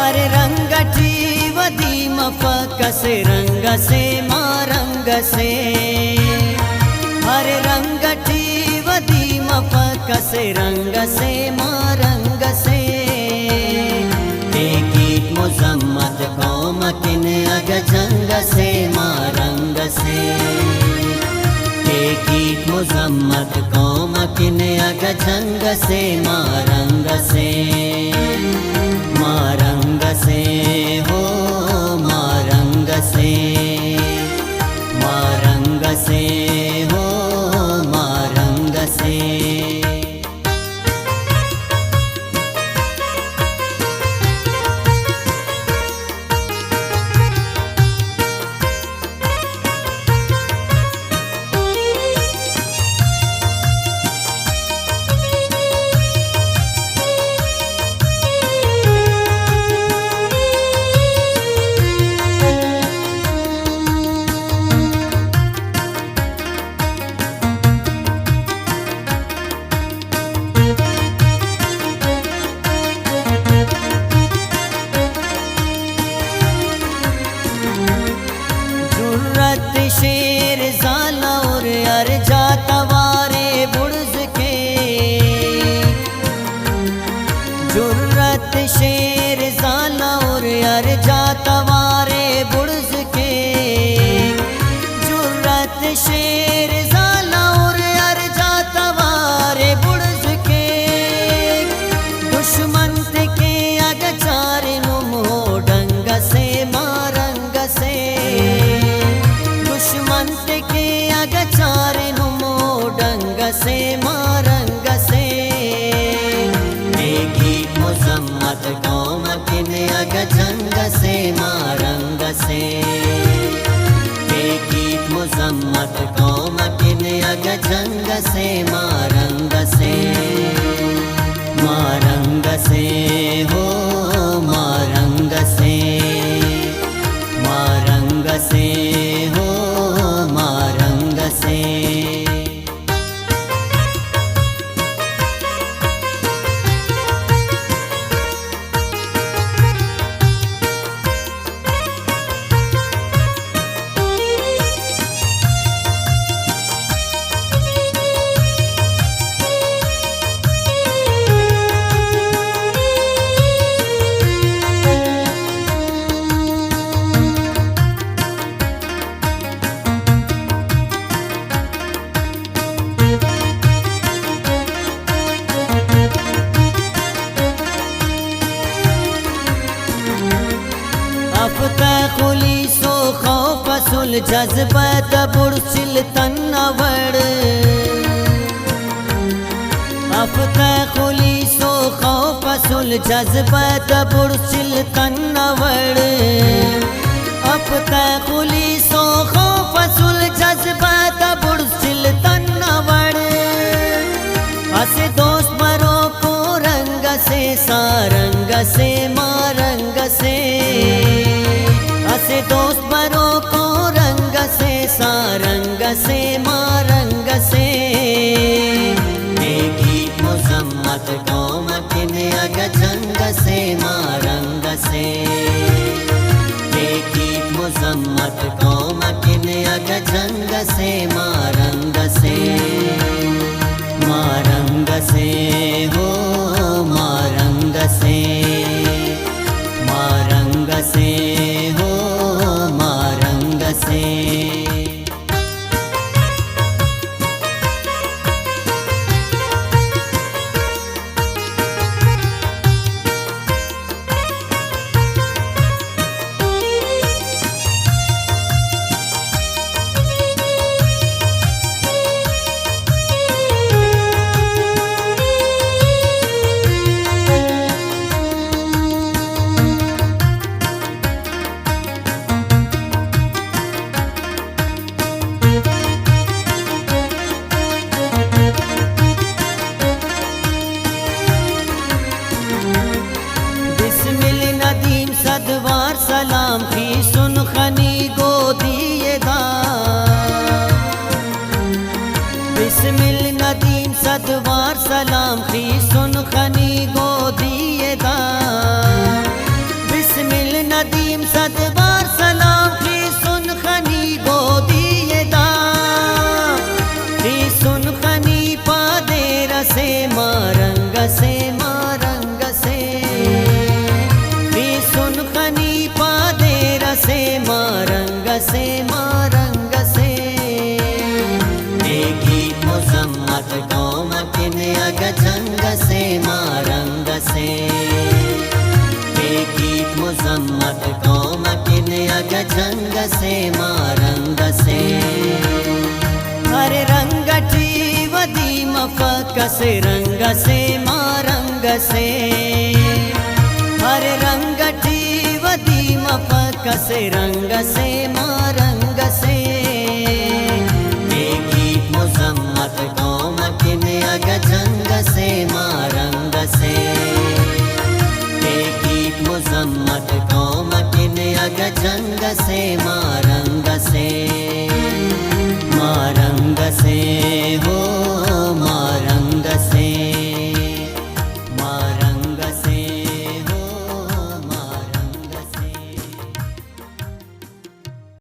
हर रंगठी वदी मफकस रंग से माँ रंग से, हर रंगठी वदी मफकस रंग से माँ रंग से। कीट मुजम्मत कौम किन अग जंग से माँ रंग से, कीट मुजम्मत कौम किन अग जंग से माँ रंग से, माँ रंग से हो माँ रंग से, माँ रंग से हो माँ रंग से। शेर ज़ाला और अर्जा तवारे बुर्ज के, जुर्रत शेर ज़ाला और अर्जा तवारे बुर्ज के, जुर्रत शेर ज़ाला और अर्जा तवारे बुर्ज के। दुश्मन के अगचार नुमो डंग से माँ रंग से, दुश्मन के अगचार नुमो डंग से माँ रंग से। कीट मुजम्मत कौम किन अग जंग से माँ रंग से, कीट मुजम्मत कौम किन अग जंग से माँ रंग से, माँ रंग से हो माँ रंग से, माँ रंग से हो माँ रंग से। खुली सो खौफ सुल जज्बत बुरसिल तन्नवड़, अफ्ता खुली सो खौफ सुल जज्बत बुरसिल तन्नवड़, अफ्ता खुली सो खौफ सुल जज्बत बुरसिल तन्नवड़। असे दोस्त मरो को रंग से सारंग से माँ रंग से, असे दोस्त मरो को रंग से सारंग से माँ रंग से। कीट मुजम्मत कौम किन अग जंग से माँ रंग से, कीट मुजम्मत कौम किन अग जंग से माँ रंग से, माँ रंग से हो माँ रंग से, माँ रंग से हो माँ रंग से। सलाम थी सुन खनी गोदिए दा, बिस्मिल नदीम सदवार सलाम थी सुन खनी गोदिए दा, कोमकिन अग जंग से मारंग से गीत मुजम्मत कोमकिन अग जंग से मारंग से हरे रंग जीवदी मफकस रंग से मारंग से हरे रंग जीवदी मफकस रंग से मारंग से गीत मुजम्मत कोमकिन अग जंग से मारंग से गीत मुजम्मत कोमकिन अग जंग से मारंग से मारंग से हो मारंग